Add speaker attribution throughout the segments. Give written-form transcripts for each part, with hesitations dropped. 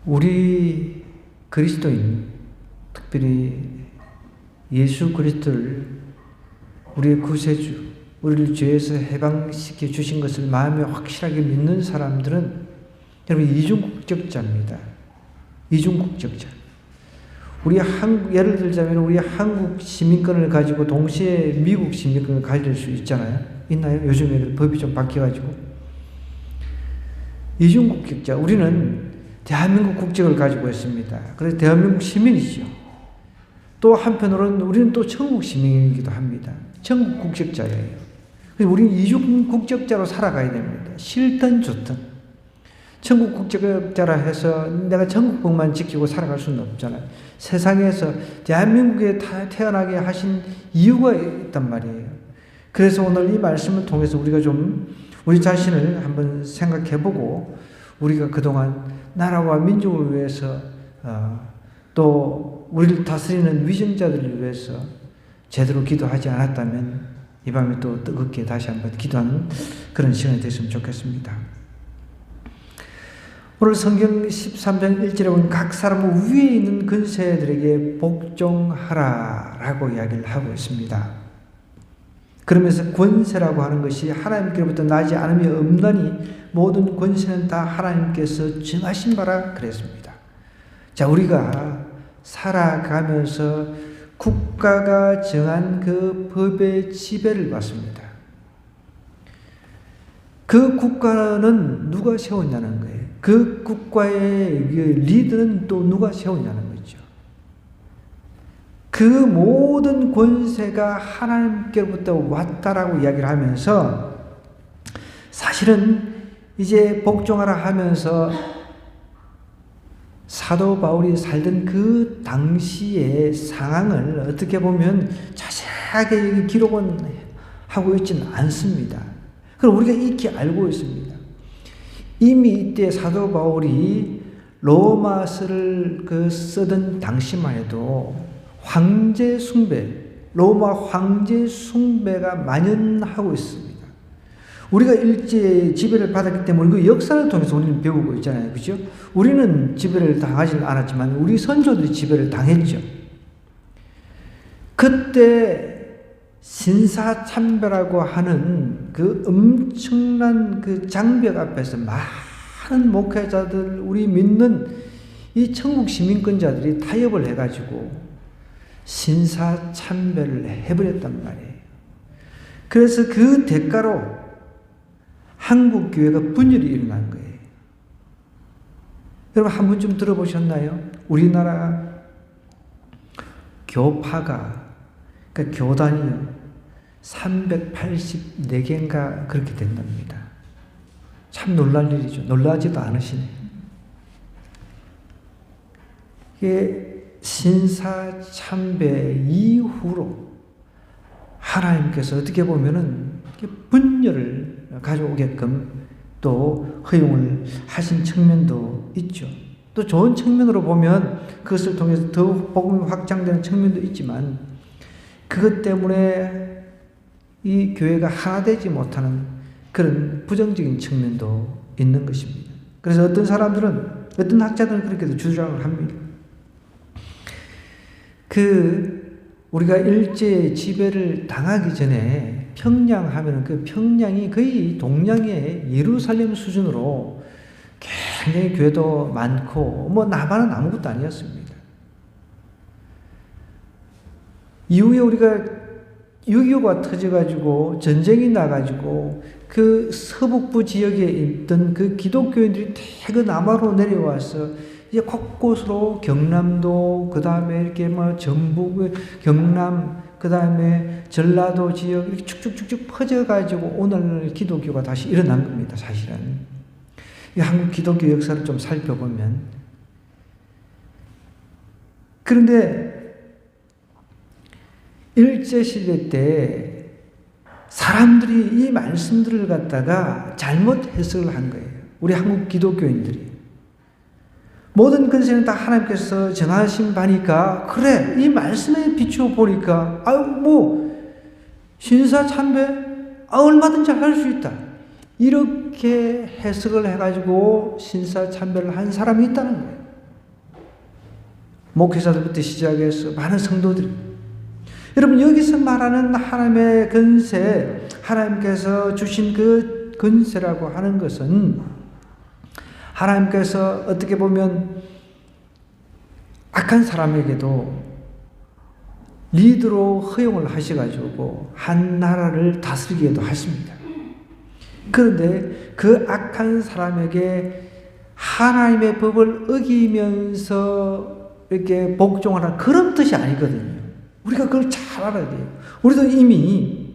Speaker 1: 우리 그리스도인, 특별히 예수 그리스도를 우리의 구세주, 우리를 죄에서 해방시켜 주신 것을 마음에 확실하게 믿는 사람들은 여러분 이중국적자입니다. 이중국적자. 예를 들자면 우리 한국 시민권을 가지고 동시에 미국 시민권을 가질 수 있잖아요. 있나요? 요즘에 법이 좀 바뀌어가지고. 이중국적자. 우리는 대한민국 국적을 가지고 있습니다. 그래서 대한민국 시민이죠. 또 한편으로는 우리는 또 천국 시민이기도 합니다. 천국 국적자예요. 그래서 우리는 이중국적자로 살아가야 됩니다. 싫든 좋든. 천국 국적자라 해서 내가 천국복만 지키고 살아갈 수는 없잖아요. 세상에서 대한민국에 태어나게 하신 이유가 있단 말이에요. 그래서 오늘 이 말씀을 통해서 우리가 좀 우리 자신을 한번 생각해보고 우리가 그동안 나라와 민족을 위해서 또 우리를 다스리는 위정자들을 위해서 제대로 기도하지 않았다면 이 밤에 또 뜨겁게 다시 한번 기도하는 그런 시간이 됐으면 좋겠습니다. 오늘 성경 13장 1절에 보면 각 사람은 위에 있는 권세들에게 복종하라 라고 이야기를 하고 있습니다. 그러면서 권세라고 하는 것이 하나님께로부터 나지 않음이 없나니 모든 권세는 다 하나님께서 정하신 바라 그랬습니다. 자, 우리가 살아가면서 국가가 정한 그 법의 지배를 받습니다. 그 국가는 누가 세웠냐는 거예요. 그 국가의 리더는 또 누가 세웠냐는 거죠. 그 모든 권세가 하나님께로부터 왔다라고 이야기를 하면서 사실은 이제 복종하라 하면서 사도 바울이 살던 그 당시의 상황을 어떻게 보면 자세하게 기록은 하고 있지는 않습니다. 그럼 우리가 익히 알고 있습니다. 이미 이때 사도 바울이 로마서를 쓰던 당시만 해도 황제 숭배, 로마 황제 숭배가 만연하고 있습니다. 우리가 일제 지배를 받았기 때문에 그 역사를 통해서 우리는 배우고 있잖아요. 그죠? 우리는 지배를 당하지 않았지만 우리 선조들이 지배를 당했죠. 그때 신사참배라고 하는 그 엄청난 그 장벽 앞에서 많은 목회자들, 우리 믿는 이 천국 시민권자들이 타협을 해가지고 신사참배를 해버렸단 말이에요. 그래서 그 대가로 한국교회가 분열이 일어난 거예요. 여러분 한 번쯤 들어보셨나요? 우리나라 교파가, 그러니까 교단이요, 384개인가 그렇게 된답니다. 참 놀랄 일이죠. 놀라지도 않으시네. 이게 신사참배 이후로 하나님께서 어떻게 보면은 분열을 가져오게끔 또 허용을 하신 측면도 있죠. 또 좋은 측면으로 보면 그것을 통해서 더욱 복음이 확장되는 측면도 있지만 그것 때문에 이 교회가 하나 되지 못하는 그런 부정적인 측면도 있는 것입니다. 그래서 어떤 사람들은, 어떤 학자들은 그렇게도 주장을 합니다. 우리가 일제 지배를 당하기 전에 평양 하면은 그 평양이 거의 동양의 예루살렘 수준으로 굉장히 교회도 많고, 남한은 아무것도 아니었습니다. 이후에 우리가 6.25가 터져가지고 전쟁이 나가지고 그 서북부 지역에 있던 그 기독교인들이 대거 남하로 내려와서 이제 곳곳으로 경남도, 그 다음에 이렇게 전북, 경남, 그 다음에 전라도 지역 이렇게 축축축축 퍼져가지고 오늘 기독교가 다시 일어난 겁니다, 사실은. 이 한국 기독교 역사를 좀 살펴보면. 그런데 일제시대 때 사람들이 이 말씀들을 갖다가 잘못 해석을 한 거예요. 우리 한국 기독교인들이. 모든 권세는 다 하나님께서 정하신 바니까, 그래, 이 말씀에 비추어 보니까, 신사참배, 얼마든지 할 수 있다. 이렇게 해석을 해가지고 신사참배를 한 사람이 있다는 거예요. 목회자들부터 시작해서 많은 성도들이. 여러분, 여기서 말하는 하나님의 권세, 하나님께서 주신 그 권세라고 하는 것은 하나님께서 어떻게 보면 악한 사람에게도 리더로 허용을 하셔가지고 한 나라를 다스리기도 하십니다. 그런데 그 악한 사람에게 하나님의 법을 어기면서 이렇게 복종하는 그런 뜻이 아니거든요. 우리가 그걸 잘 알아야 돼요. 우리도 이미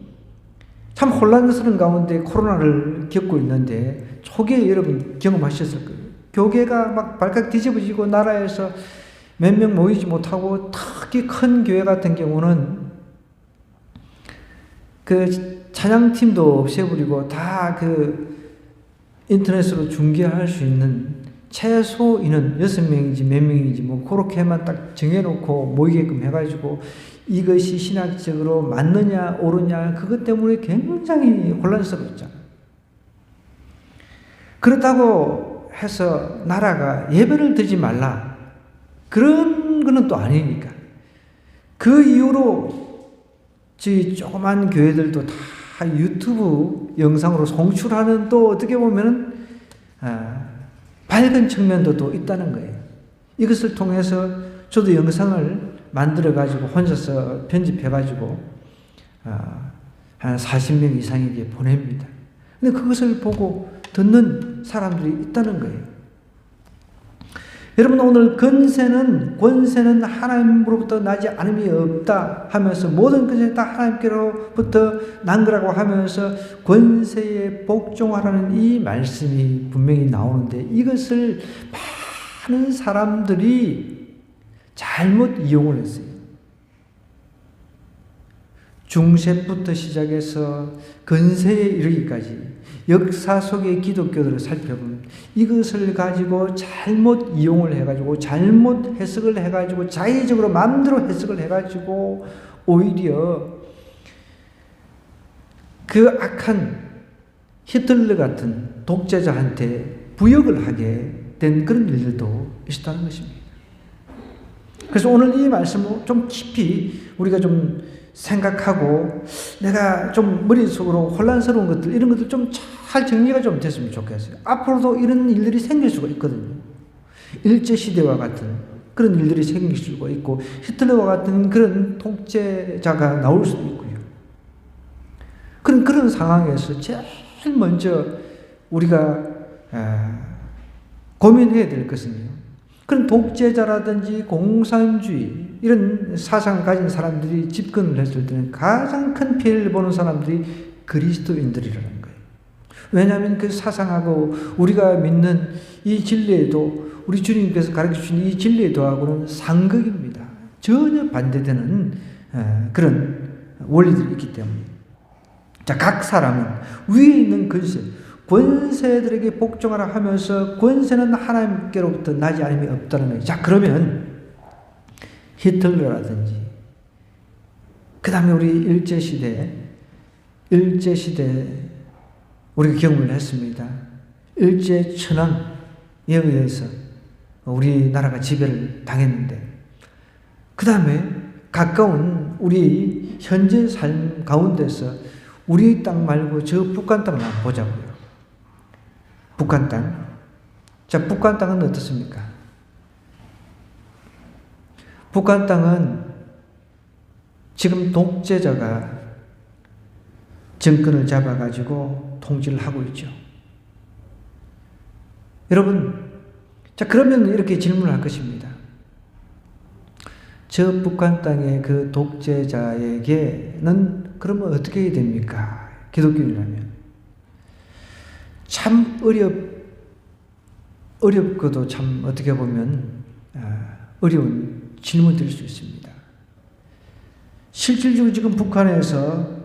Speaker 1: 참 혼란스러운 가운데 코로나를 겪고 있는데 초기에 여러분 경험하셨을 거예요. 교회가 막 발칵 뒤집어지고 나라에서 몇 명 모이지 못하고 특히 큰 교회 같은 경우는 그 찬양팀도 없애버리고 다 그 인터넷으로 중계할 수 있는 최소 인원 6명인지 몇 명인지 뭐 그렇게만 딱 정해놓고 모이게끔 해가지고 이것이 신학적으로 맞느냐 옳으냐 그것 때문에 굉장히 혼란스러웠잖아요. 그렇다고 해서 나라가 예배를 드리지 말라 그런 거는 또 아니니까. 그 이후로 저희 조그만 교회들도 다 유튜브 영상으로 송출하는 또 어떻게 보면은 밝은 측면도 또 있다는 거예요. 이것을 통해서 저도 영상을 만들어가지고 혼자서 편집해가지고 한 40명 이상에게 보냅니다. 근데 그것을 보고 듣는 사람들이 있다는 거예요. 여러분, 오늘 권세는 하나님으로부터 나지 않음이 없다 하면서 모든 권세는 다 하나님께로부터 난 거라고 하면서 권세에 복종하라는 이 말씀이 분명히 나오는데 이것을 많은 사람들이 잘못 이용을 했어요. 중세부터 시작해서 근세에 이르기까지 역사 속의 기독교들을 살펴보면 이것을 가지고 잘못 이용을 해가지고 잘못 해석을 해가지고 자의적으로 마음대로 해석을 해가지고 오히려 그 악한 히틀러 같은 독재자한테 부역을 하게 된 그런 일들도 있었다는 것입니다. 그래서 오늘 이 말씀을 좀 깊이 우리가 좀 생각하고 내가 좀 머릿속으로 혼란스러운 것들 이런 것들 좀 잘 정리가 좀 됐으면 좋겠어요. 앞으로도 이런 일들이 생길 수가 있거든요. 일제시대와 같은 그런 일들이 생길 수가 있고 히틀러와 같은 그런 통제자가 나올 수도 있고요. 그런 상황에서 제일 먼저 우리가 고민해야 될 것은요. 그런 독재자라든지 공산주의 이런 사상을 가진 사람들이 집권을 했을 때는 가장 큰 피해를 보는 사람들이 그리스도인들이라는 거예요. 왜냐하면 그 사상하고 우리가 믿는 이 진리에도 우리 주님께서 가르쳐주신 이 진리에도하고는 상극입니다. 전혀 반대되는 그런 원리들이 있기 때문에. 자, 각 사람은 위에 있는 권세들에게 복종하라 하면서 권세는 하나님께로부터 나지 않음이 없다는 거예요. 자, 그러면 히틀러라든지 그 다음에 우리 일제시대 우리가 경험을 했습니다. 일제천황에 의해서 우리나라가 지배를 당했는데 그 다음에 가까운 우리 현재 삶 가운데서 우리 땅 말고 저 북한 땅을 한번 보자고요. 북한 땅. 자, 북한 땅은 어떻습니까? 북한 땅은 지금 독재자가 정권을 잡아가지고 통치를 하고 있죠. 여러분, 자, 그러면 이렇게 질문을 할 것입니다. 저 북한 땅의 그 독재자에게는 그러면 어떻게 해야 됩니까? 기독교인이라면. 참 어렵고도 참 어떻게 보면 어려운 질문 드릴 수 있습니다. 실질적으로 지금 북한에서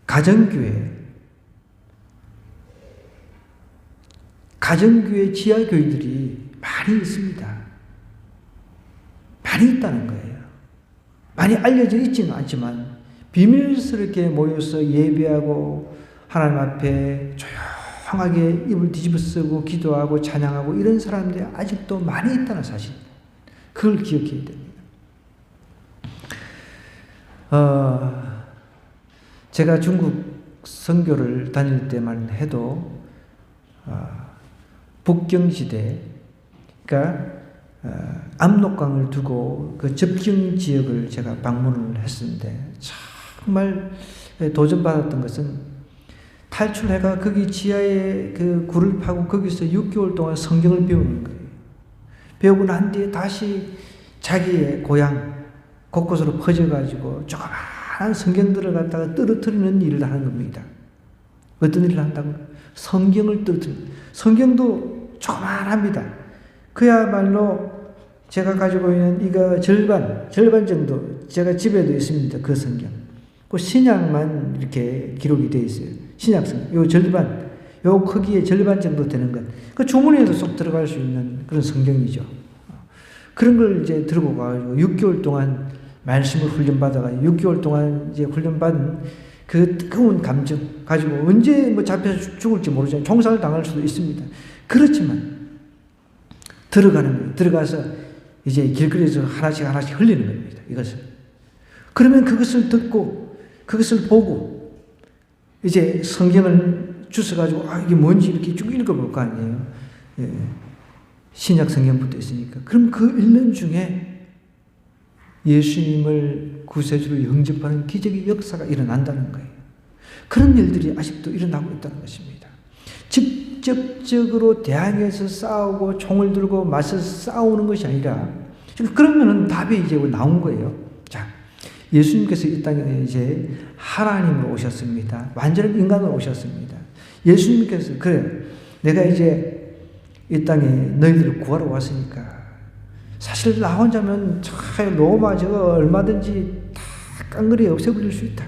Speaker 1: 가정교회 지하교회들이 많이 있습니다. 많이 있다는 거예요. 많이 알려져 있지는 않지만 비밀스럽게 모여서 예배하고 하나님 앞에 조용하게 입을 뒤집어 쓰고 기도하고 찬양하고 이런 사람들이 아직도 많이 있다는 사실. 그걸 기억해야 됩니다. 제가 중국 선교를 다닐 때만 해도 북경지대, 그러니까 압록강을 두고 그 접경 지역을 제가 방문을 했었는데 정말 도전받았던 것은 탈출해가 거기 지하에 그 굴을 파고 거기서 6개월 동안 성경을 배우는 거예요. 배우고 난 뒤에 다시 자기의 고향 곳곳으로 퍼져가지고 조그마한 성경들을 갖다가 떨어뜨리는 일을 하는 겁니다. 어떤 일을 한다고? 성경을 떨어뜨리는. 성경도 조그마합니다. 그야말로 제가 가지고 있는 이거 절반 정도 제가 집에도 있습니다. 그 성경. 그 신약만 이렇게 기록이 되어 있어요. 신약 성경. 요 절반, 요 크기의 절반 정도 되는 것. 그 주머니에도 쏙 들어갈 수 있는 그런 성경이죠. 그런 걸 이제 들고 가가지고 6개월 동안 말씀을 훈련받아가지고 6개월 동안 이제 훈련받은 그 뜨거운 감정 가지고 언제 뭐 잡혀서 죽을지 모르잖아요. 총살을 당할 수도 있습니다. 그렇지만 들어가는 거예요. 들어가서 이제 길거리에서 하나씩 흘리는 겁니다. 이것을. 그러면 그것을 듣고 그것을 보고 이제 성경을 주워가지고 이게 뭔지 이렇게 쭉 읽어볼 거 아니에요. 예. 신약 성경부터 있으니까. 그럼 그 읽는 중에 예수님을 구세주로 영접하는 기적의 역사가 일어난다는 거예요. 그런 일들이 아직도 일어나고 있다는 것입니다. 직접적으로 대항해서 싸우고 총을 들고 맞서서 싸우는 것이 아니라 그러면은 답이 이제 나온 거예요. 자, 예수님께서 이 땅에 이제 하나님으로 오셨습니다. 완전한 인간으로 오셨습니다. 예수님께서 그래 내가 이제 이 땅에 너희들을 구하러 왔으니까 사실 나 혼자면 로마 저거 얼마든지 다 깡그리 없애버릴 수 있다.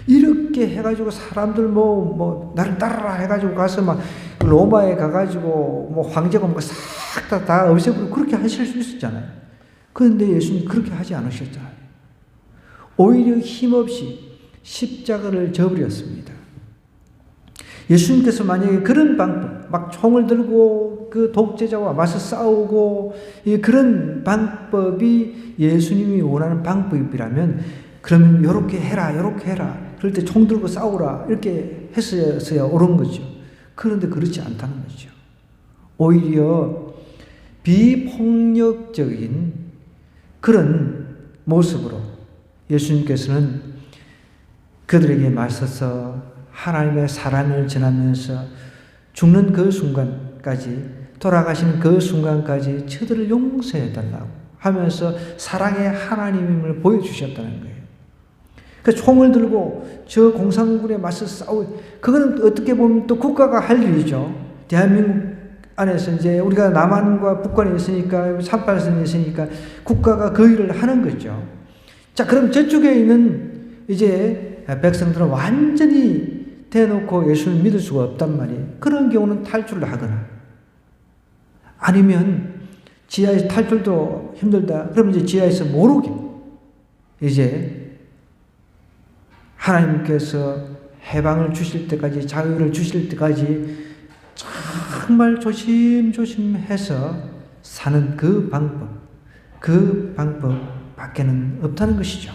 Speaker 1: 이렇게 해가지고 사람들 뭐 나를 따라라 해가지고 가서 막 로마에 가가지고 뭐 황제가 뭐 싹 다 없애버리고 그렇게 하실 수 있었잖아요. 그런데 예수님 그렇게 하지 않으셨잖아요. 오히려 힘없이 십자가를 져버렸습니다. 예수님께서 만약에 그런 방법, 막 총을 들고 그 독재자와 맞서 싸우고 그런 방법이 예수님이 원하는 방법이라면 그러면 요렇게 해라. 그럴 때 총 들고 싸우라. 이렇게 했어야 옳은 거죠. 그런데 그렇지 않다는 거죠. 오히려 비폭력적인 그런 모습으로 예수님께서는 그들에게 맞서서 하나님의 사랑을 전하면서 죽는 그 순간까지 돌아가시는 그 순간까지 저들을 용서해달라고 하면서 사랑의 하나님임을 보여주셨다는 거예요. 그 총을 들고 저 공산군에 맞서 그거는 어떻게 보면 또 국가가 할 일이죠. 대한민국 안에서 이제 우리가 남한과 북한에 있으니까 38선에 있으니까 국가가 그 일을 하는 거죠. 자, 그럼 저쪽에 있는 이제 백성들은 완전히 대놓고 예수를 믿을 수가 없단 말이에요. 그런 경우는 탈출을 하거나 아니면 지하에서 탈출도 힘들다. 그러면 이제 지하에서 모르게 이제 하나님께서 해방을 주실 때까지 자유를 주실 때까지 정말 조심해서 사는 그 방법밖에는 없다는 것이죠.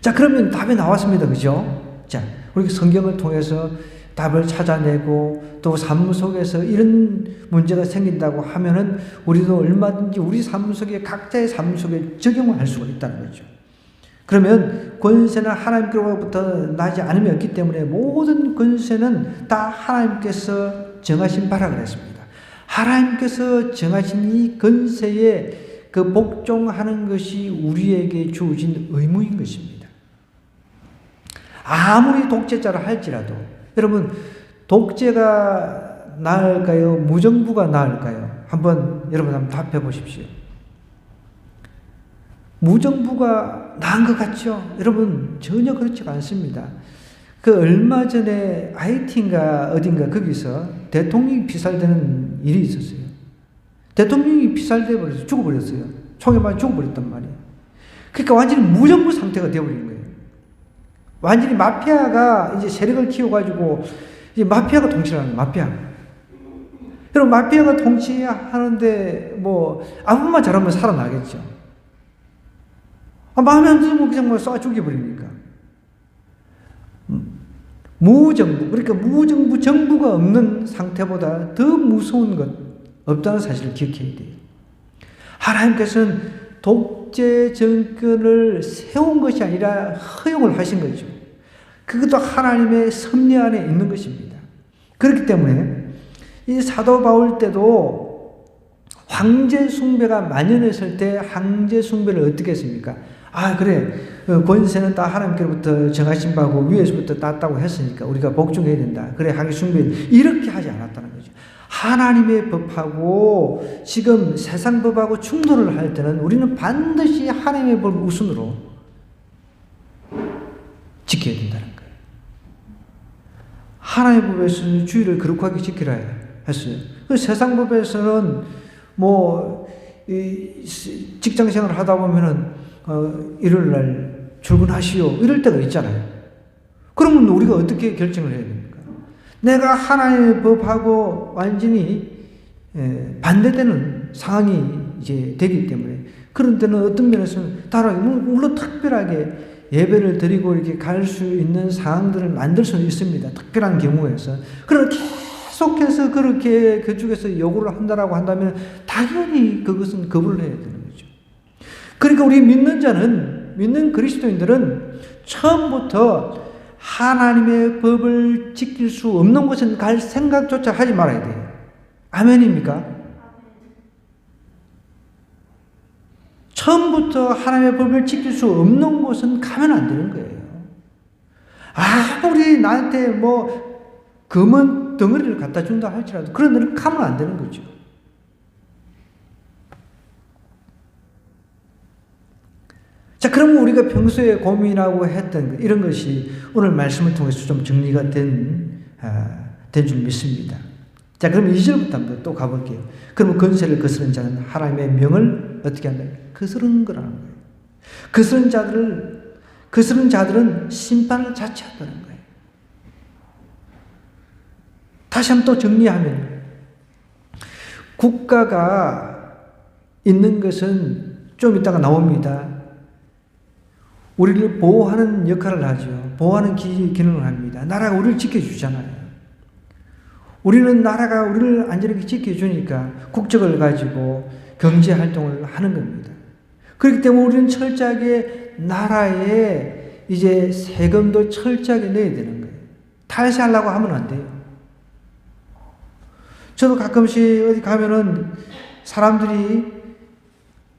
Speaker 1: 자, 그러면 답이 나왔습니다. 그죠? 자, 우리 성경을 통해서 답을 찾아내고 또 삶 속에서 이런 문제가 생긴다고 하면은 우리도 얼마든지 우리 삶 속에 각자의 삶 속에 적용을 할 수가 있다는 거죠. 그러면 권세는 하나님께로부터 나지 않음이 없기 때문에 모든 권세는 다 하나님께서 정하신 바라 그랬습니다. 하나님께서 정하신 이 권세에 그 복종하는 것이 우리에게 주어진 의무인 것입니다. 아무리 독재자를 할지라도 여러분 독재가 나을까요? 무정부가 나을까요? 여러분 한번 답해 보십시오. 무정부가 나은 것 같죠? 여러분 전혀 그렇지가 않습니다. 그 얼마 전에 하이티인가 어딘가 거기서 대통령이 피살되는 일이 있었어요. 대통령이 피살돼 버려서 죽어버렸어요. 총에 맞아 죽어버렸단 말이에요. 그러니까 완전히 무정부 상태가 되어버린 거예요. 완전히 마피아가 이제 세력을 키워가지고 이 마피아가 통치를 하는 마피아. 여러분, 마피아가 통치하는데 뭐 아무만 잘하면 살아나겠죠. 마음에 안 들면 그냥 뭐 쏴 죽여버리니까. 무정부, 그러니까 무정부, 정부가 없는 상태보다 더 무서운 것 없다는 사실을 기억해야 돼요. 하나님께서는 독재 정권을 세운 것이 아니라 허용을 하신 거죠. 그것도 하나님의 섭리 안에 있는 것입니다. 그렇기 때문에 이 사도 바울 때도 황제 숭배가 만연했을 때 황제 숭배를 어떻게 했습니까? 그래, 권세는 다 하나님께로부터 정하신 바고 위에서부터 땄다고 했으니까 우리가 복종해야 된다. 그래, 황제 숭배 이렇게 하지 않았다는 거죠. 하나님의 법하고 지금 세상 법하고 충돌을 할 때는 우리는 반드시 하나님의 법 우선으로 지켜야 된다는 거예요. 하나님의 법에서는 주의를 거룩하게 지키라 했어요. 그 세상 법에서는 뭐 직장 생활을 하다 보면은 일요일 날 출근하시오 이럴 때가 있잖아요. 그러면 우리가 어떻게 결정을 해야 됩니까? 내가 하나님의 법하고 완전히 반대되는 상황이 이제 되기 때문에 그런 때는 어떤 면에서는 다르게 물론 특별하게 예배를 드리고 이렇게 갈 수 있는 상황들을 만들 수는 있습니다. 특별한 경우에서. 그러나 계속해서 그렇게 그쪽에서 요구를 한다라고 한다면 당연히 그것은 거부를 해야 되는 거죠. 그러니까 우리 믿는 그리스도인들은 처음부터 하나님의 법을 지킬 수 없는 곳은 갈 생각조차 하지 말아야 돼요. 아멘입니까? 처음부터 하나님의 법을 지킬 수 없는 곳은 가면 안 되는 거예요. 아무리 나한테 뭐 검은 덩어리를 갖다 준다 할지라도 그런 데는 가면 안 되는 거죠. 자, 그러면 우리가 평소에 고민하고 했던 이런 것이 오늘 말씀을 통해서 좀 정리가 된 줄 믿습니다. 자, 그럼 2절부터 한번 또 가볼게요. 그러면 권세를 거스른 자는 하나님의 명을 어떻게 한다? 거스른 거라는 거예요. 거스른 자들은 심판을 자체한다는 거예요. 다시 한번 또 정리하면 국가가 있는 것은 좀 이따가 나옵니다. 우리를 보호하는 역할을 하죠. 보호하는 기능을 합니다. 나라가 우리를 지켜주잖아요. 우리는 나라가 우리를 안전하게 지켜주니까 국적을 가지고 경제활동을 하는 겁니다. 그렇기 때문에 우리는 철저하게 나라에 이제 세금도 철저하게 내야 되는 거예요. 탈세하려고 하면 안 돼요. 저도 가끔씩 어디 가면은 사람들이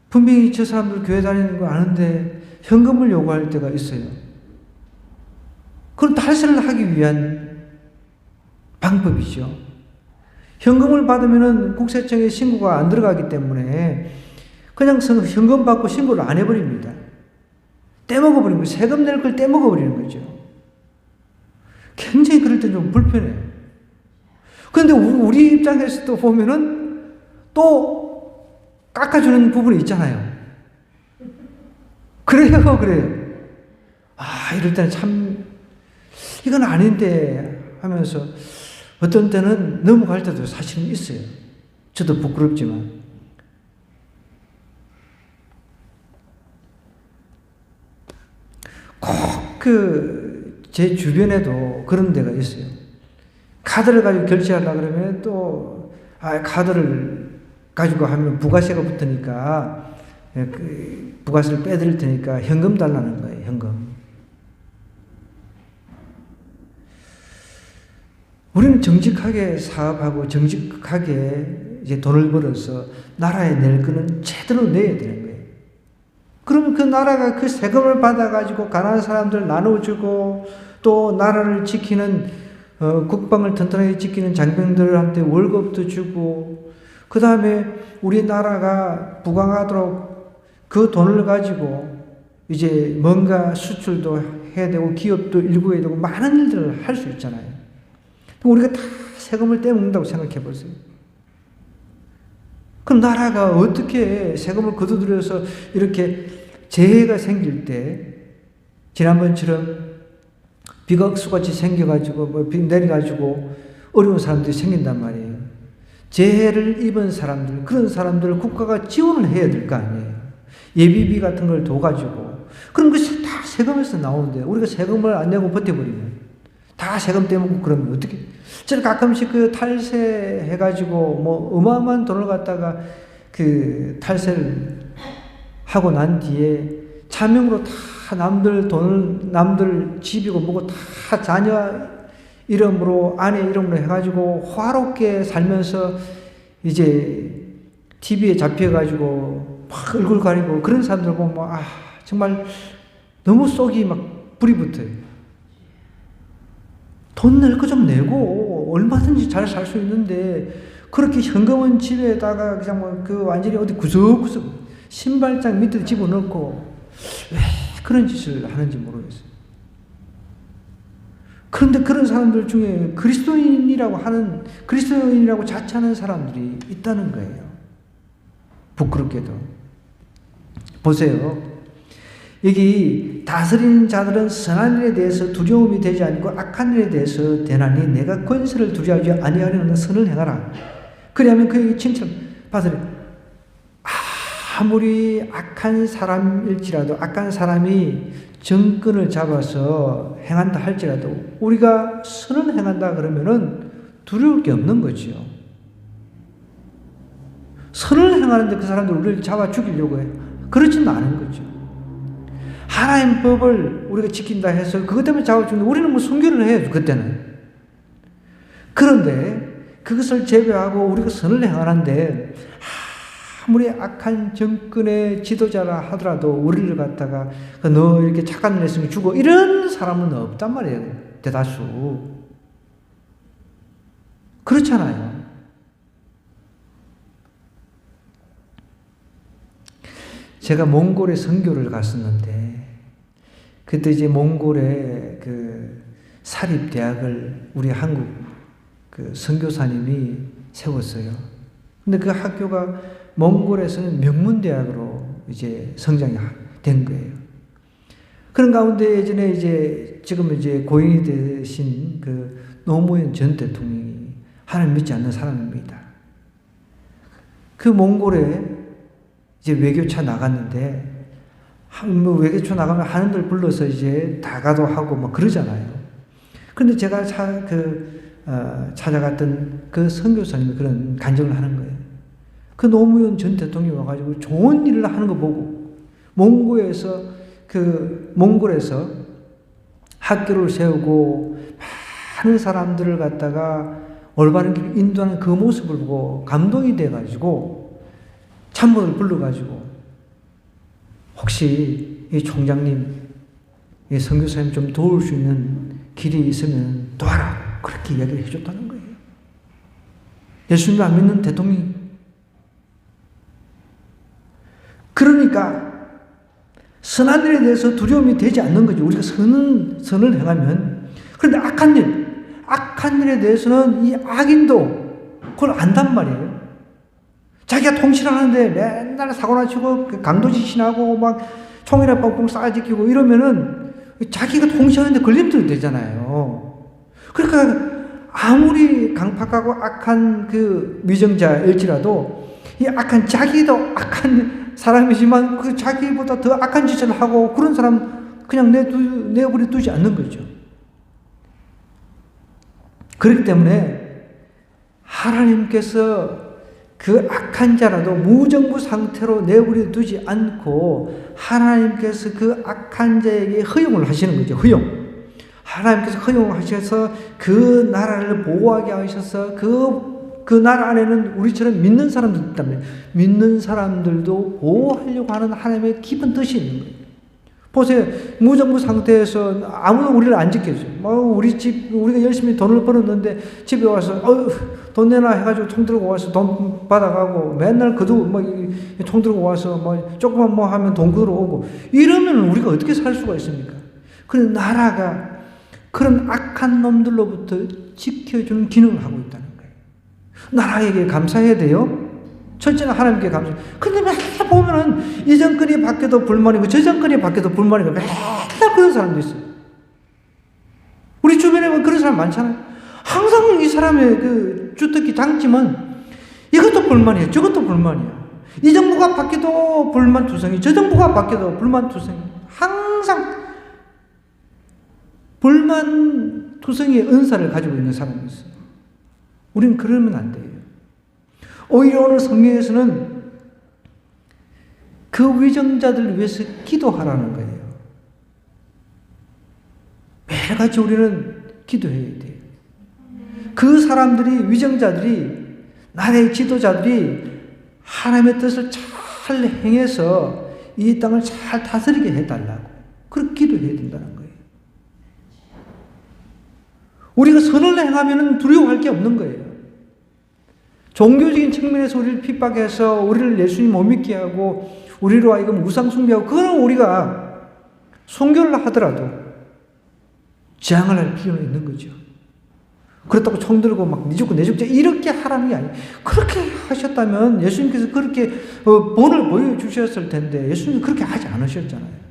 Speaker 1: 분명히 저 사람들 교회 다니는 거 아는데 현금을 요구할 때가 있어요. 그건 탈세를 하기 위한 방법이죠. 현금을 받으면은 국세청에 신고가 안 들어가기 때문에 그냥 현금 받고 신고를 안 해버립니다. 떼먹어버리는 거예요. 세금 낼 걸 떼먹어버리는 거죠. 굉장히 그럴 때 좀 불편해요. 그런데 우리 입장에서 또 보면은 또 깎아주는 부분이 있잖아요. 그래요. 이럴 때는 참, 이건 아닌데 하면서 어떤 때는 넘어갈 때도 사실은 있어요. 저도 부끄럽지만. 꼭 제 주변에도 그런 데가 있어요. 카드를 가지고 결제하려고 그러면 또, 카드를 가지고 하면 부가세가 붙으니까, 부가세를 빼드릴 테니까 현금 달라는 거예요, 현금. 우리는 정직하게 사업하고 정직하게 이제 돈을 벌어서 나라에 낼 거는 제대로 내야 되는 거예요. 그러면 그 나라가 그 세금을 받아가지고 가난한 사람들 나눠주고 또 나라를 지키는 국방을 튼튼하게 지키는 장병들한테 월급도 주고 그 다음에 우리나라가 부강하도록 그 돈을 가지고 이제 뭔가 수출도 해야 되고 기업도 일구어야 되고 많은 일들을 할 수 있잖아요. 우리가 다 세금을 떼먹는다고 생각해 보세요. 그럼 나라가 어떻게 세금을 거둬들여서 이렇게 재해가 생길 때 지난번처럼 비가 억수같이 생겨가지고 뭐 비 내려가지고 어려운 사람들이 생긴단 말이에요. 재해를 입은 사람들, 그런 사람들을 국가가 지원을 해야 될 거 아니에요. 예비비 같은 걸 둬가지고. 그런 것이 다 세금에서 나오는데 우리가 세금을 안 내고 버텨버리면 다 세금 떼먹고 그러면 어떻게. 저는 가끔씩 그 탈세해가지고 뭐 어마어마한 돈을 갖다가 그 탈세를 하고 난 뒤에 차명으로 다 남들 돈을, 남들 집이고 뭐고 다 자녀 이름으로, 아내 이름으로 해가지고 화롭게 살면서 이제 TV에 잡혀가지고 막 얼굴 가리고 그런 사람들 보면 정말 너무 속이 막 불이 붙어요. 돈 낼 거 좀 내고 얼마든지 잘 살 수 있는데 그렇게 현금은 집에다가 그냥 뭐 그 완전히 어디 구석구석 신발장 밑에 집어넣고 왜 그런 짓을 하는지 모르겠어요. 그런데 그런 사람들 중에 그리스도인이라고 자처하는 사람들이 있다는 거예요. 부끄럽게도. 보세요. 여기 다스리는 자들은 선한 일에 대해서 두려움이 되지 않고 악한 일에 대해서 되나니 내가 권세를 두려워하지 아니하려는 선을 행하라. 그러면 그에게 칭찬 받으리. 아무리 악한 사람일지라도 악한 사람이 정권을 잡아서 행한다 할지라도 우리가 선을 행한다 그러면은 두려울 게 없는 거지요. 선을 행하는데 그 사람들 우리를 잡아 죽이려고 해요. 그렇지는 않은 거죠. 하나님 법을 우리가 지킨다 해서 그것 때문에 잡아 죽는데 우리는 뭐 순교를 해야죠. 그때는. 그런데 그것을 제외하고 우리가 선을 행하는데 아무리 악한 정권의 지도자라 하더라도 우리를 갖다가 너 이렇게 착한 일 했으면 죽어 이런 사람은 없단 말이에요. 대다수. 그렇잖아요. 제가 몽골에 선교를 갔었는데 그때 이제 몽골의 그 사립대학을 우리 한국 그 선교사님이 세웠어요. 근데 그 학교가 몽골에서는 명문대학으로 이제 성장이 된 거예요. 그런 가운데 예전에 이제 지금 이제 고인이 되신 그 노무현 전 대통령이 하나님 믿지 않는 사람입니다. 그 몽골에 이제 외교차 나갔는데 뭐 외교차 나가면 하는들 불러서 이제 다가도 하고 막 그러잖아요. 그런데 제가 찾아갔던 그 선교사님이 그런 간증을 하는 거예요. 그 노무현 전 대통령이 와가지고 좋은 일을 하는 거 보고 몽골에서 학교를 세우고 많은 사람들을 갖다가 올바른 길을 인도하는 그 모습을 보고 감동이 돼가지고 참모를 불러가지고 혹시 이 총장님, 이 선교사님 좀 도울 수 있는 길이 있으면 도와라. 그렇게 이야기를 해줬다는 거예요. 예수님 안 믿는 대통령이. 그러니까 선한 일에 대해서 두려움이 되지 않는 거죠. 우리가 선을 행하면. 그런데 악한 일에 대해서는 이 악인도 그걸 안단 말이에요. 자기가 통치를 하는데 맨날 사고나 치고 강도짓이나고 막 총이나 뻥뻥 쏴지키고 이러면은 자기가 통치하는데 걸림돌이 되잖아요. 그러니까 아무리 강팍하고 악한 그 위정자일지라도 이 자기도 악한 사람이지만 그 자기보다 더 악한 짓을 하고 그런 사람 그냥 내버려 두지 않는 거죠. 그렇기 때문에 하나님께서 그 악한 자라도 무정부 상태로 내버려 두지 않고 하나님께서 그 악한 자에게 허용을 하시는 거죠. 허용. 하나님께서 허용하셔서 그 나라를 보호하게 하셔서 그 나라 안에는 우리처럼 믿는 사람들 있다면 믿는 사람들도 보호하려고 하는 하나님의 깊은 뜻이 있는 거예요. 보세요. 무정부 상태에서 아무도 우리를 안 지켜줘요. 우리가 열심히 돈을 벌었는데 집에 와서 돈 내놔 해가지고 총 들고 와서 돈 받아가고 맨날 총 들고 와서 조금만 하면 돈 들어오고 이러면 우리가 어떻게 살 수가 있습니까? 그런 나라가 그런 악한 놈들로부터 지켜주는 기능을 하고 있다는 거예요. 나라에게 감사해야 돼요. 첫째는 하나님께 감사. 근데 맨날 보면은 이 정권이 바뀌어도 불만이고 저 정권이 바뀌어도 불만이고 맨날 그런 사람도 있어요. 우리 주변에 보면 그런 사람 많잖아요. 항상 이 사람의 그 주특기 장점은 이것도 불만이에요. 저것도 불만이에요. 이 정부가 바뀌어도 불만투성이, 저 정부가 바뀌어도 불만투성이. 항상 불만투성이의 은사를 가지고 있는 사람이 있어요. 우리는 그러면 안 돼요. 오히려 오늘 성경에서는 그 위정자들을 위해서 기도하라는 거예요. 매일같이 우리는 기도해야 돼요. 그 사람들이, 위정자들이, 나라의 지도자들이 하나님의 뜻을 잘 행해서 이 땅을 잘 다스리게 해달라고 그렇게 기도해야 된다는 거예요. 우리가 선을 행하면 두려워할 게 없는 거예요. 종교적인 측면에서 우리를 핍박해서 우리를 예수님 못 믿게 하고 우리로 하여금 우상 숭배하고, 그거는 우리가 순교를 하더라도 저항을 할 필요는 있는 거죠. 그렇다고 총 들고 막 니 죽고 내 죽자 이렇게 하라는 게 아니에요. 그렇게 하셨다면 예수님께서 그렇게 본을 보여주셨을 텐데 예수님은 그렇게 하지 않으셨잖아요.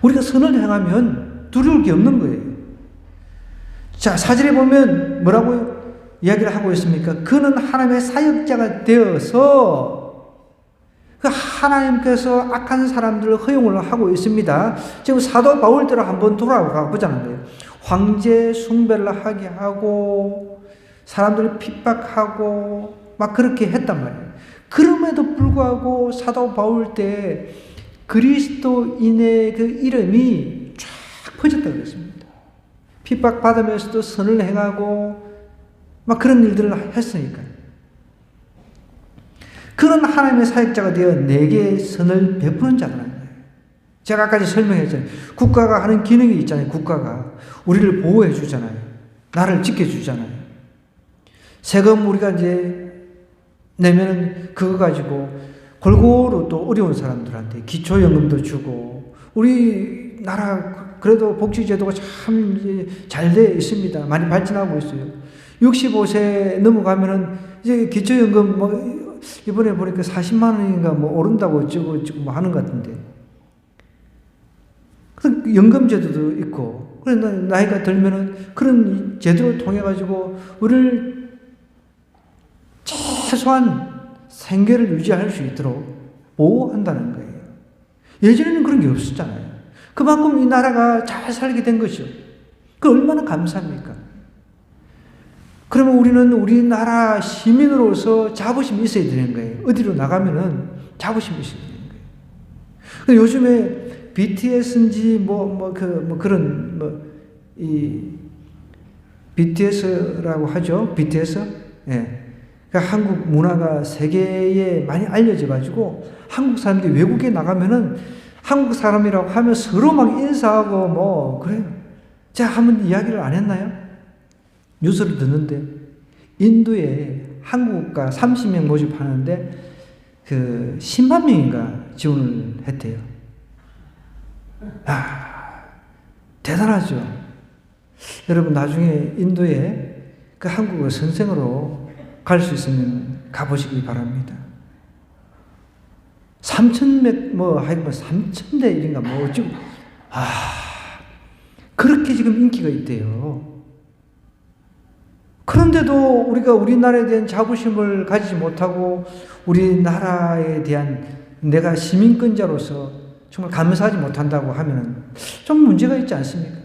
Speaker 1: 우리가 선을 행하면 두려울 게 없는 거예요. 자, 4절에 보면 뭐라고 이야기를 하고 있습니까? 그는 하나님의 사역자가 되어서 그 하나님께서 악한 사람들을 허용을 하고 있습니다. 지금 사도 바울 때로 한번 돌아가 보자는 거예요. 황제 숭배를 하게 하고 사람들을 핍박하고 막 그렇게 했단 말이에요. 그럼에도 불구하고 사도 바울 때 그리스도인의 그 이름이 쫙 퍼졌다고 그랬습니다. 핍박받으면서도 선을 행하고 막 그런 일들을 했으니까. 그런 하나님의 사역자가 되어 내게 선을 베푸는 자라는 거예요. 제가 아까 설명했잖아요. 국가가 하는 기능이 있잖아요. 국가가 우리를 보호해 주잖아요. 나를 지켜주잖아요. 세금 우리가 이제 내면은 그거 가지고 골고루 또 어려운 사람들한테 기초연금도 주고, 우리나라 그래도 복지제도가 참 잘 되어 있습니다. 많이 발전하고 있어요. 65세 넘어가면은 이제 기초연금 뭐 이번에 보니까 40만 원인가 뭐 오른다고 어쩌고 뭐 하는 것 같은데. 그런 연금제도도 있고, 그래 나이가 들면은 그런 제도를 통해 가지고 우리를 최소한 생계를 유지할 수 있도록 보호한다는 거예요. 예전에는 그런 게 없었잖아요. 그만큼 이 나라가 잘 살게 된 것이죠. 그 얼마나 감사합니까? 그러면 우리는 우리나라 시민으로서 자부심이 있어야 되는 거예요. 어디로 나가면은 자부심이 있어야 되는 거예요. 요즘에 BTS인지 BTS라고 하죠. BTS. 예. 그러니까 한국 문화가 세계에 많이 알려져 가지고 한국 사람들이 외국에 나가면은 한국 사람이라고 하면 서로 막 인사하고 뭐 그래요. 제가 한번 이야기를 안 했나요? 뉴스를 듣는데 인도에 한국가 30명 모집하는데 그 10만 명인가 지원을 했대요. 아, 대단하죠. 여러분 나중에 인도에 그 한국어 선생으로 갈 수 있으면 가보시기 바랍니다. 3,000몇 하여튼 3,000대 1인가 어쩌고 그렇게 지금 인기가 있대요. 그런데도 우리가 우리나라에 대한 자부심을 가지지 못하고 우리나라에 대한 내가 시민권자로서 정말 감사하지 못한다고 하면 좀 문제가 있지 않습니까?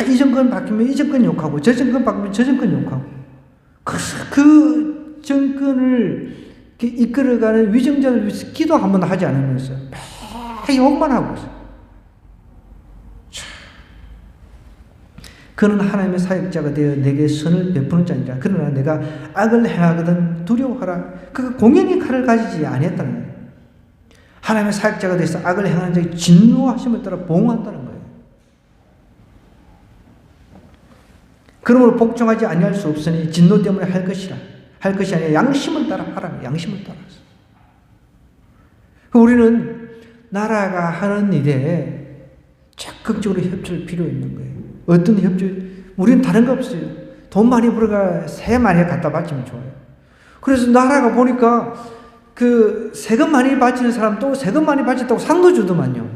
Speaker 1: 이 정권 바뀌면 이 정권 욕하고 저 정권 바뀌면 저 정권 욕하고 그 정권을 이끌어가는 위정자를 위해서 기도 한번 하지 않으면서 매 욕만 하고 있어요. 그는 하나님의 사역자가 되어 내게 선을 베푸는 자니라. 그러나 내가 악을 행하거든 두려워하라. 그 공연히 칼을 가지지 아니했다는 거예요. 하나님의 사역자가 되어서 악을 행하는 자의 진노하심을 따라 보응한다는 거예요. 그러므로 복종하지 아니할 수 없으니 진노 때문에 할 것이라. 할 것이 아니라 양심을 따라 하라. 양심을 따라서. 우리는 나라가 하는 일에 적극적으로 협조를 필요 있는 거예요. 어떤 협조? 우리는 다른 거 없어요. 돈 많이 벌어가 새 많이 갖다 바치면 좋아요. 그래서 나라가 보니까 그 세금 많이 바치는 사람 또 세금 많이 바쳤다고 상도 주더만요.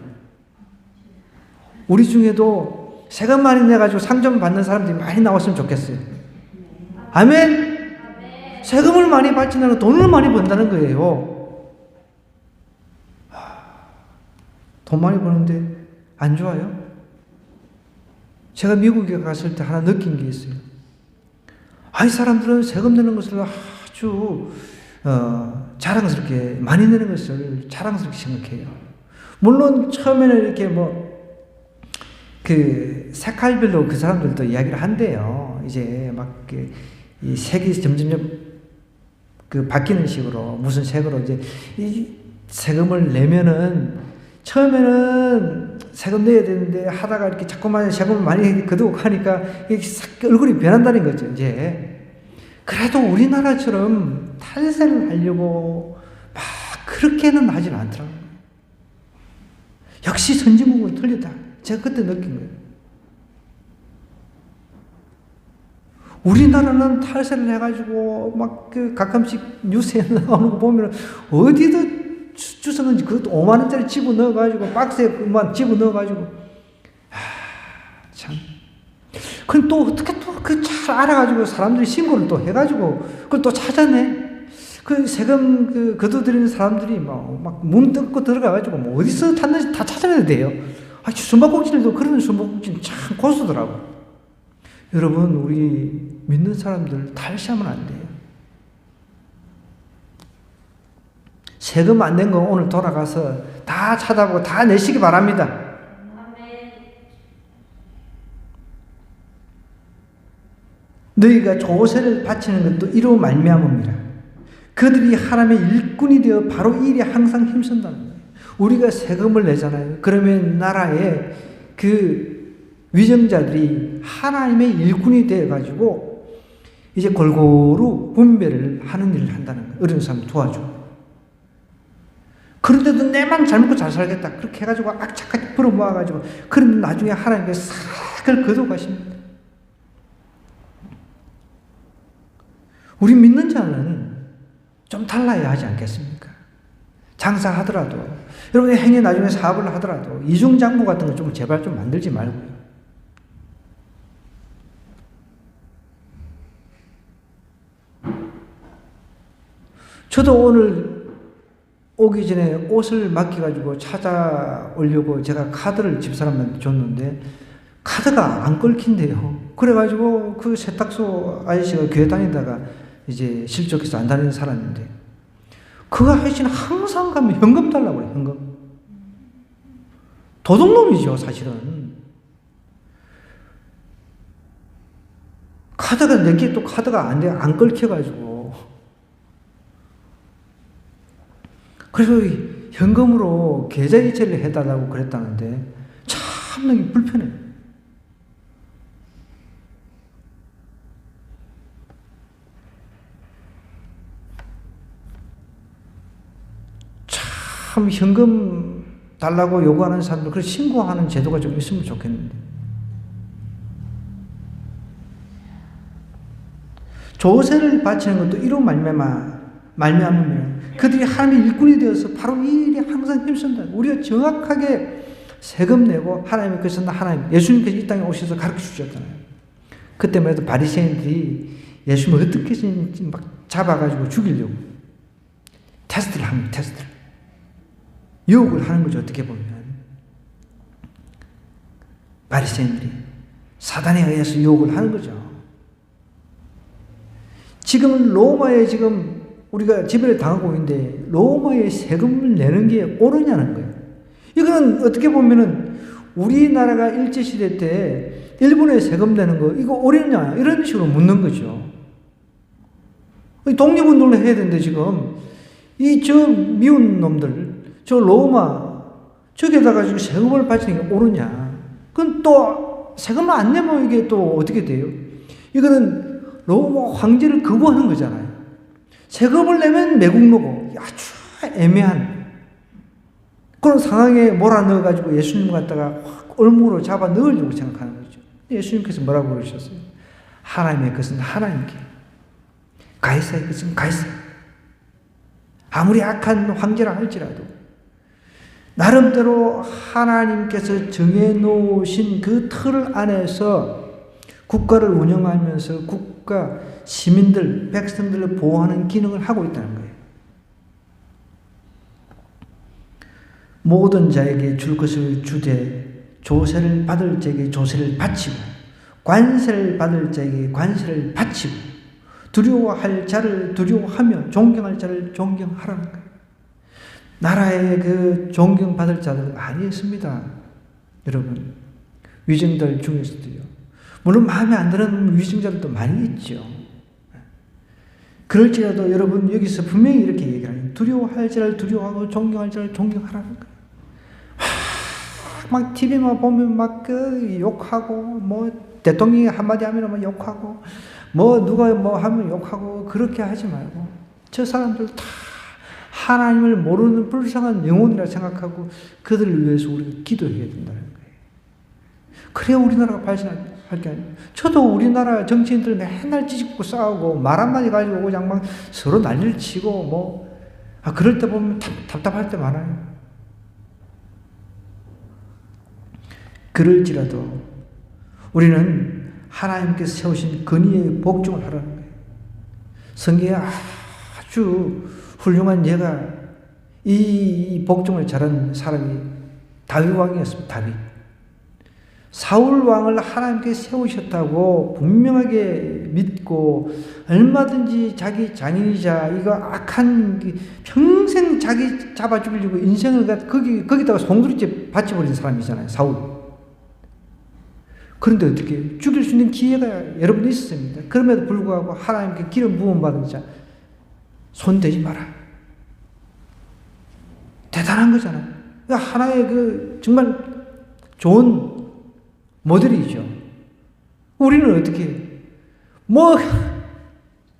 Speaker 1: 우리 중에도 세금 많이 내가지고 상 좀 받는 사람들이 많이 나왔으면 좋겠어요. 아멘? 세금을 많이 바치면 돈을 많이 번다는 거예요. 돈 많이 버는데 안 좋아요? 제가 미국에 갔을 때 하나 느낀 게 있어요. 이 사람들은 세금 내는 것을 아주 자랑스럽게 많이 내는 것을 자랑스럽게 생각해요. 물론 처음에는 이렇게 그 색깔별로 그 사람들도 이야기를 한대요. 이제 막 이 색이 점점 그 바뀌는 식으로 무슨 색으로 이제 이 세금을 내면은 처음에는 세금 내야 되는데 하다가 이렇게 자꾸만 세금을 많이 거두고 가니까 얼굴이 변한다는 거죠. 이제 그래도 우리나라처럼 탈세를 하려고 막 그렇게는 하진 않더라고요. 역시 선진국은 틀리다. 제가 그때 느낀 거예요. 우리나라는 탈세를 해가지고 막 그 가끔씩 뉴스에 나오는 거 보면 어디도 주성은 그것도 5만 원짜리 집어 넣어가지고 박스에만 집어 넣어가지고 참. 그럼 또 어떻게 또 그 잘 알아가지고 사람들이 신고를 또 해가지고 그걸 또 찾아내. 그 세금 그 거둬들이는 사람들이 막 문 뜯고 들어가가지고 어디서 탔는지 다 찾아내야 돼요. 숨바꼭질도 그런 숨바꼭질 참 고수더라고. 여러분, 우리 믿는 사람들 탈시하면 안 돼요. 세금 안 낸 거 오늘 돌아가서 다 찾아보고 다 내시기 바랍니다. 너희가 조세를 바치는 것도 이로 말미암음이라. 그들이 하나님의 일꾼이 되어 바로 이 일에 항상 힘쓴다는 거예요. 우리가 세금을 내잖아요. 그러면 나라의 그 위정자들이 하나님의 일꾼이 되어가지고 이제 골고루 분배를 하는 일을 한다는 거예요. 어려운 사람 도와주고. 그런데도 내만 잘 먹고 잘 살겠다. 그렇게 해가지고 악착같이 풀어모아가지고 그런데 나중에 하나님께서 싹을 거둬가십니다. 우리 믿는 자는 좀 달라야 하지 않겠습니까? 장사하더라도 여러분의 행여 나중에 사업을 하더라도 이중장부 같은 거 좀 제발 좀 만들지 말고요. 저도 오늘 오기 전에 옷을 맡겨가지고 찾아오려고 제가 카드를 집사람한테 줬는데 카드가 안 끊긴대요. 그래가지고 그 세탁소 아저씨가 교회 다니다가 이제 실족해서 안 다니는 사람인데 그 아저씨는 항상 가면 현금 달라고 그래요. 현금. 도둑놈이죠 사실은. 카드가 내게 또 카드가 안 끊겨가지고 그래서 현금으로 계좌이체를 해달라고 그랬다는데 참 불편해요. 참 현금 달라고 요구하는 사람들 그걸 신고하는 제도가 좀 있으면 좋겠는데. 조세를 바치는 것도 이로 말미암으면 그들이 하나님의 일꾼이 되어서 바로 이 일에 항상 힘쓴다. 우리가 정확하게 세금 내고 하나님의 것은 하나님, 예수님께서 이 땅에 오셔서 가르쳐 주셨잖아요. 그때만 해도 바리새인들이 예수님을 어떻게 막 잡아가지고 죽이려고 테스트를 합니다. 테스트를. 유혹을 하는 거죠. 어떻게 보면. 바리새인들이 사단에 의해서 유혹을 하는 거죠. 지금은 로마에 지금 우리가 지배를 당하고 있는데 로마에 세금을 내는 게 옳으냐는 거예요. 이거는 어떻게 보면은 우리나라가 일제시대 때 일본에 세금 내는 거 이거 옳으냐 이런 식으로 묻는 거죠. 독립운동을 해야 되는데 지금 저 미운 놈들 저 로마 저기에다가 지금 세금을 바치는 게 옳으냐. 그건 또 세금을 안 내면 이게 또 어떻게 돼요? 이거는 로마 황제를 거부하는 거잖아요. 세금을 내면 매국노고 아주 애매한 그런 상황에 몰아넣어가지고 예수님 갖다가 확 올무로 잡아 넣으려고 생각하는 거죠. 예수님께서 뭐라고 그러셨어요? 하나님의 것은 하나님께, 가이사의 것은 가이사. 아무리 악한 황제라 할지라도 나름대로 하나님께서 정해놓으신 그 틀 안에서 국가를 운영하면서 국가, 시민들, 백성들을 보호하는 기능을 하고 있다는 거예요. 모든 자에게 줄 것을 주되 조세를 받을 자에게 조세를 바치고 관세를 받을 자에게 관세를 바치고 두려워할 자를 두려워하며 존경할 자를 존경하라는 거예요. 나라의 그 존경받을 자들 많이 있습니다. 여러분, 위정들 중에서도요. 물론 마음에 안 드는 위정자들도 많이 있죠. 그럴지라도 여러분 여기서 분명히 이렇게 얘기하는 두려워할 자를 두려워하고 존경할 자를 존경하라는 거예요. 막 TV만 보면 막 그 욕하고 뭐 대통령이 한마디 하면 막 욕하고 뭐 누가 뭐 하면 욕하고 그렇게 하지 말고 저 사람들 다 하나님을 모르는 불쌍한 영혼이라 생각하고 그들을 위해서 우리가 기도해야 된다는 거예요. 그래야 우리나라가 발전할 게 아니에요. 저도 우리나라 정치인들 맨날 찌집고 싸우고 말 한마디 가지고 그냥 막 서로 난리를 치고 뭐 그럴 때 보면 답답할 때 많아요. 그럴지라도 우리는 하나님께서 세우신 건의에 복종을 하라는 거예요. 성경에 아주 훌륭한 예가 이 복종을 잘한 사람이 다윗 왕이었습니다. 다윗. 사울 왕을 하나님께서 세우셨다고 분명하게 믿고 얼마든지 자기 장인이자 이거 악한 평생 자기 잡아 죽이려고 인생을 거기다가 송두리째 바쳐버린 사람이잖아요. 사울. 그런데 어떻게 죽일 수 있는 기회가 여러분 있었습니다. 그럼에도 불구하고 하나님께 기름 부음 받은 자 손대지 마라. 대단한 거잖아요. 하나의 그 정말 좋은 모델이죠. 우리는 어떻게 뭐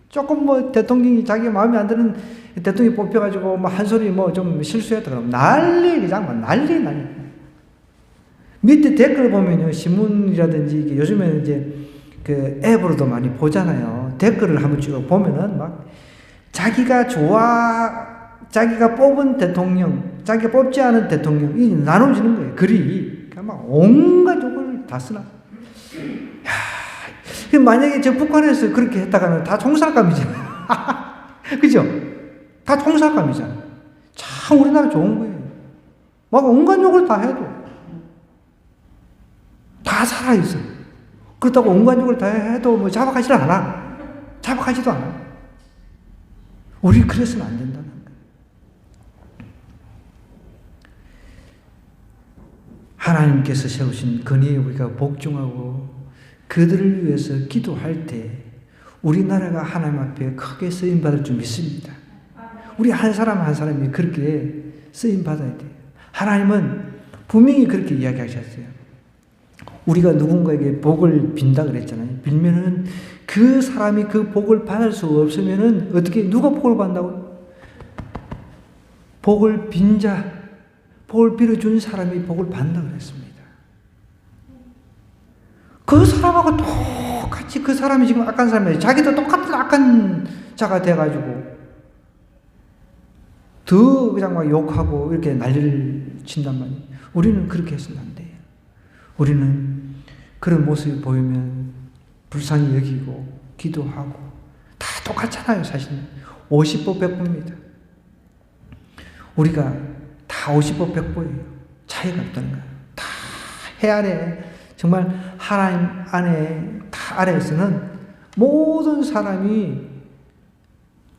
Speaker 1: 조금 뭐 대통령이 자기 마음에 안 드는 대통령이 뽑혀가지고 뭐 한 소리 뭐 좀 실수했다 그러면 난리 그냥 난리. 밑에 댓글 보면요 신문이라든지 이게 요즘에는 이제 그 앱으로도 많이 보잖아요. 댓글을 한번 쭉 보면은 막 자기가 뽑은 대통령, 자기가 뽑지 않은 대통령, 이 나눠지는 거예요. 글이. 그러니까 막 온갖 욕을 다 쓰나. 야, 만약에 저 북한에서 그렇게 했다가는 다 총살감이잖아요. 그죠? 다 총살감이잖아요. 참 우리나라 좋은 거예요. 막 온갖 욕을 다 해도 다 살아있어. 그렇다고 온갖 욕을 다 해도 뭐 자박하지도 않아. 자박하지도 않아. 우리 그래서는 안 된다는 거예요. 하나님께서 세우신 건의에 우리가 복종하고 그들을 위해서 기도할 때 우리나라가 하나님 앞에 크게 쓰임받을 줄 믿습니다. 우리 한 사람 한 사람이 그렇게 쓰임받아야 돼요. 하나님은 분명히 그렇게 이야기하셨어요. 우리가 누군가에게 복을 빈다 그랬잖아요. 빌면은 그 사람이 그 복을 받을 수 없으면은 어떻게 누가 복을 받는다고? 복을 빈 자, 복을 빌어준 사람이 복을 받는다 그랬습니다. 그 사람하고 똑같이 그 사람이 지금 악한 사람이에요. 자기도 똑같은 악한 자가 돼가지고 더 그냥 막 욕하고 이렇게 난리를 친단 말이에요. 우리는 그렇게 해서는 안 돼요. 우리는 그런 모습이 보이면 불쌍히 여기고 기도하고 다 똑같잖아요. 사실은 50보 100보입니다. 우리가 다 50보 100보예요. 차이가 없다는 거예요. 다 해 아래 정말 하나님 안에 다 아래에서는 모든 사람이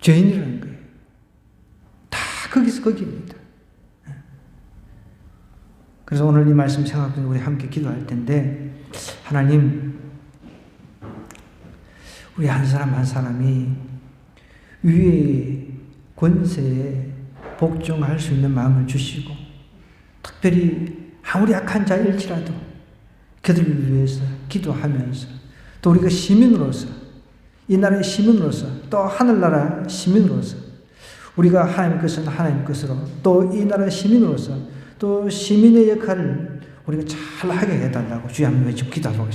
Speaker 1: 죄인이라는 거예요. 다 거기서 거기입니다. 그래서 오늘 이 말씀 생각하면서 우리 함께 기도할 텐데 하나님 우리 한 사람 한 사람이 위의 권세에 복종할 수 있는 마음을 주시고 특별히 아무리 약한 자일지라도 그들을 위해서 기도하면서 또 우리가 시민으로서 이 나라의 시민으로서 또 하늘나라 시민으로서 우리가 하나님 것은 하나님 것으로 또 이 나라의 시민으로서 또 시민의 역할을 우리가 잘 하게 해달라고 주여 한번 외치고 기도하도록 하겠습니다.